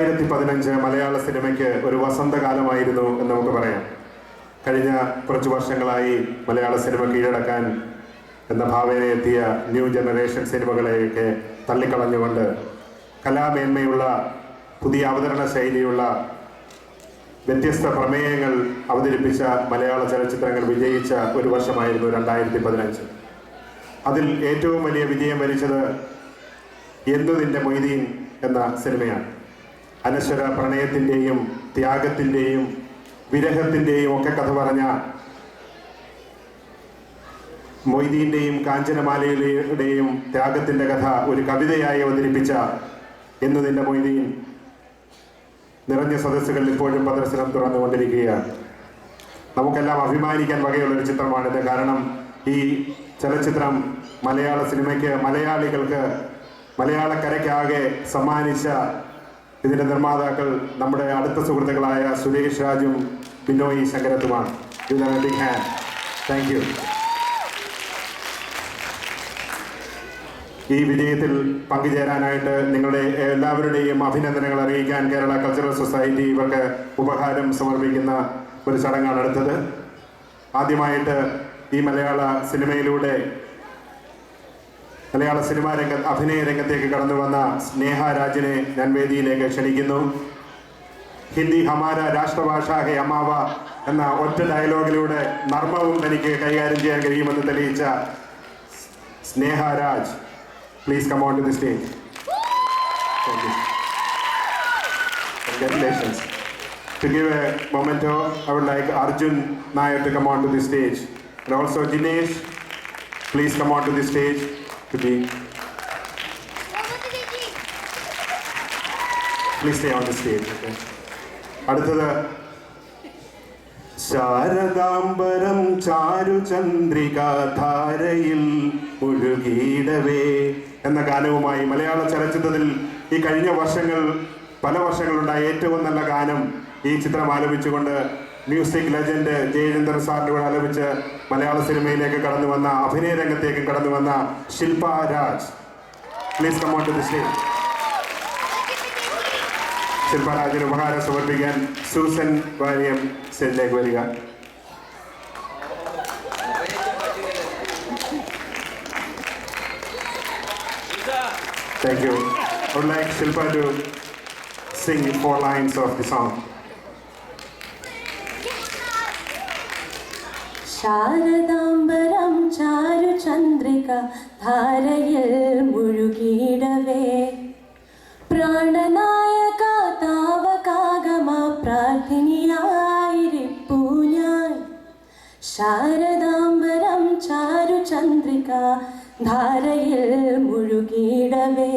2015 മലയാള സിനിമയ്ക്ക് ഒരു വസന്തകാലമായിരുന്നു എന്ന് നമുക്ക് പറയാം. കഴിഞ്ഞ കുറച്ച് വർഷങ്ങളായി മലയാള സിനിമ കീഴടക്കാൻ എന്ന ഭാവനയെത്തിയ ന്യൂ ജനറേഷൻ സിനിമകളെയൊക്കെ തള്ളിക്കളഞ്ഞുകൊണ്ട് കലാമേന്മയുള്ള പുതിയ അവതരണ ശൈലിയുള്ള വ്യത്യസ്ത പ്രമേയങ്ങൾ അവതരിപ്പിച്ച മലയാള ചലച്ചിത്രങ്ങൾ വിജയിച്ച ഒരു വർഷമായിരുന്നു 2015. അതിൽ ഏറ്റവും വലിയ വിജയം വരിച്ചത് എന്തു നിന്റെ മൊയ്തീൻ എന്ന സിനിമയാണ്. അനശ്വര പ്രണയത്തിൻ്റെയും ത്യാഗത്തിൻ്റെയും വിരഹത്തിൻ്റെയും ഒക്കെ കഥ പറഞ്ഞ മൊയ്തീൻ്റെയും കാഞ്ചനമാലയുടെയും ത്യാഗത്തിൻ്റെ കഥ ഒരു കവിതയായി അവതരിപ്പിച്ച എന്നു നിന്റെ മൊയ്തീൻ നിറഞ്ഞ സദസ്സുകളിൽ ഇപ്പോഴും പ്രദർശനം തുറന്നുകൊണ്ടിരിക്കുകയാണ്. നമുക്കെല്ലാം അഭിമാനിക്കാൻ വകയുള്ളൊരു ചിത്രമാണിത്. കാരണം ഈ ചലച്ചിത്രം മലയാള സിനിമയ്ക്ക്, മലയാളികൾക്ക്, മലയാളക്കരയ്ക്കാകെ സമ്മാനിച്ച ഇതിൻ്റെ നിർമ്മാതാക്കൾ നമ്മുടെ അടുത്ത സുഹൃത്തുക്കളായ സുരേഷ് രാജും ബിനോയ് ശങ്കരത്തുമാണ്. Big hand. Thank you. ഈ വിജയത്തിൽ പങ്കുചേരാനായിട്ട് നിങ്ങളുടെ എല്ലാവരുടെയും അഭിനന്ദനങ്ങൾ അറിയിക്കാൻ കേരള കൾച്ചറൽ സൊസൈറ്റി ഇവർക്ക് ഉപഹാരം സമർപ്പിക്കുന്ന ഒരു ചടങ്ങാണ് അടുത്തത്. ആദ്യമായിട്ട് ഈ മലയാള സിനിമയിലൂടെ മലയാള സിനിമാ അഭിനയ രംഗത്തേക്ക് കടന്നു വന്ന സ്നേഹ രാജിനെ ഞാൻ വേദിയിലേക്ക് ക്ഷണിക്കുന്നു. ഹിന്ദി ഹമാര രാഷ്ട്രഭാഷ ഹെ അമാവ എന്ന ഒറ്റ ഡയലോഗിലൂടെ നർമ്മവും തനിക്ക് കൈകാര്യം ചെയ്യാൻ കഴിയുമെന്ന് തെളിയിച്ച സ്നേഹ Raj, please come on to the stage. Thank you. Congratulations. To give a memento, I would like Arjun Nair to come on to the stage. And also Dinesh, please come on to the stage to be. Please stay on the stage. Okay. അടുത്തത് ശാരദാംബരം ചാരുചന്ദ്രിക ധാരയിൽ മുഴുകിയിടവേ എന്ന ഗാനവുമായി മലയാള ചലച്ചിത്രത്തിൽ ഈ കഴിഞ്ഞ വർഷങ്ങൾ, പല വർഷങ്ങളുണ്ടായ ഏറ്റവും നല്ല ഗാനം ഈ ചിത്രം ആലപിച്ചുകൊണ്ട് മ്യൂസിക് ലെജൻഡ് ജയചന്ദ്രൻ സാറിൻ്റെ കൂടെ ആലപിച്ച് മലയാള സിനിമയിലേക്ക് കടന്നു വന്ന, അഭിനയ രംഗത്തേക്ക് കടന്നു വന്ന Shilpa Raj. Please come on to the stage. Shilpa രാജിന് ഉപഹാരം സമർപ്പിക്കാൻ സൂസൻ വാര്യം സ്റ്റേജിലേക്ക് വരിക. Thank you. I would like Shilpa to sing 4 lines of the song. ശാരദാംബരം ചാരുചന്ദ്രിക ധാരയിൽ മുഴുകിയിടവേ പ്രാണനായക താവകാഗമ പ്രാർത്ഥിനിയായിരിപ്പൂ ഞാൻ. ശാരദാംബരം ചാരുചന്ദ്രിക ധാരയിൽ മുഴുകിയിടവേ.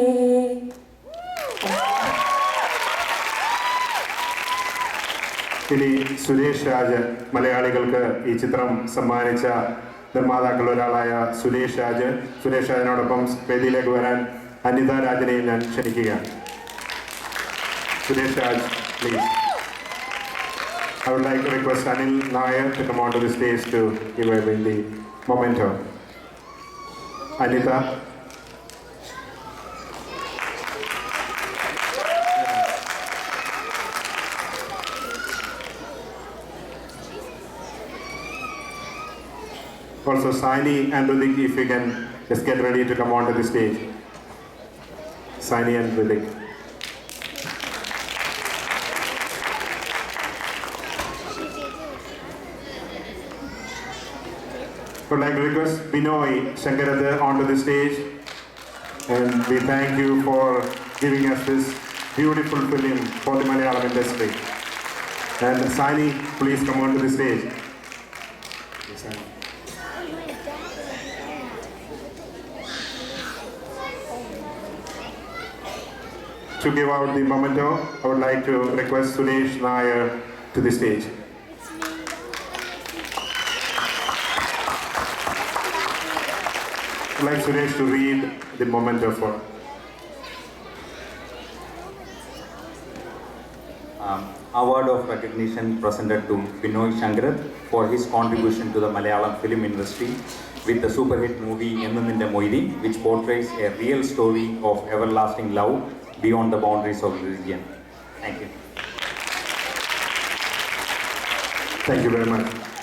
ഇനി സുരേഷ് രാജ്, മലയാളികൾക്ക് ഈ ചിത്രം സമ്മാനിച്ച നിർമ്മാതാക്കളിൽ ഒരാളായ സുരേഷ് രാജിനോടൊപ്പം വേദിയിലേക്ക് വരാൻ അനിത രാജിനെയും ഞാൻ ക്ഷണിക്കുകയാണ്. Suresh Raj, please. I would like to request Anil Nair to come on to the stage to give away the memento. Anita. Also Saini and Ridik, if you can just get ready to come on to the stage. Saini and Ridik. I would like to request Binoy Shankaratha onto the stage, and we thank you for giving us this beautiful film for the Malayalam industry. And Sani, please come onto the stage. Yes, Sani. To give out the memento, I would like to request Suresh Nair to the stage. I'd like Suresh to read the memento for. Award of recognition presented to Binoy Shankarath for his contribution to the Malayalam film industry with the super hit movie Ennu Ninte Moythin, which portrays a real story of everlasting love beyond the boundaries of religion. Thank you. Thank you very much.